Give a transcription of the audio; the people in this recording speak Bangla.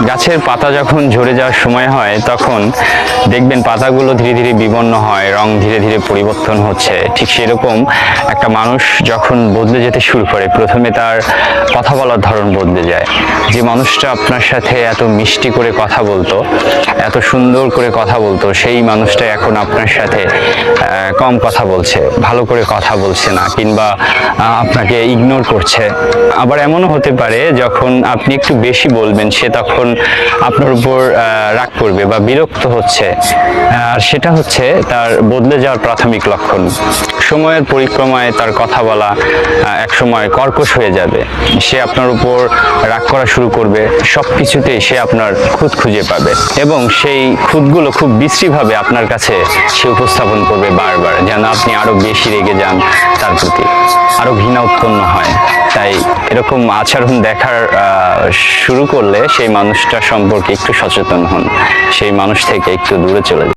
গাছের পাতা যখন ঝরে যাওয়ার সময় হয় তখন দেখবেন পাতাগুলো ধীরে ধীরে বিবর্ণ হয়, রং ধীরে ধীরে পরিবর্তন হচ্ছে। ঠিক সেরকম একটা মানুষ যখন বদলে যেতে শুরু করে, প্রথমে তার কথা বলার ধরন বদলে যায়। যে মানুষটা আপনার সাথে এত মিষ্টি করে কথা বলতো, এত সুন্দর করে কথা বলতো, সেই মানুষটা এখন আপনার সাথে কম কথা বলছে, ভালো করে কথা বলছে না, কিংবা আপনাকে ইগনোর করছে। আবার এমনও হতে পারে যখন আপনি একটু বেশি বলবেন সে তখন আপনার উপর রাগ করবে বা বিরক্ত হচ্ছে। আর সেটা হচ্ছে তার বদলে যাওয়ার প্রাথমিক লক্ষণ। সময়ের পরিক্রমায় তার কথা বলা এক সময় কর্কশ হয়ে যাবে। সে আপনার উপর রাগ করা শুরু করবে, সব কিছুতেই সে আপনার খুঁত খুঁজে পাবে এবং সেই খুঁতগুলো খুব বিশ্রীভাবে আপনার কাছে সে উপস্থাপন করবে বারবার, যেন আপনি আরো বেশি রেগে যান তার প্রতি, আরো ঘৃণা উৎপন্ন হয়। তাই এরকম আচরণ দেখার শুরু করলে সেই মানুষটা সম্পর্কে একটু সচেতন হন, সেই মানুষ থেকে একটু দূরে চলে যান।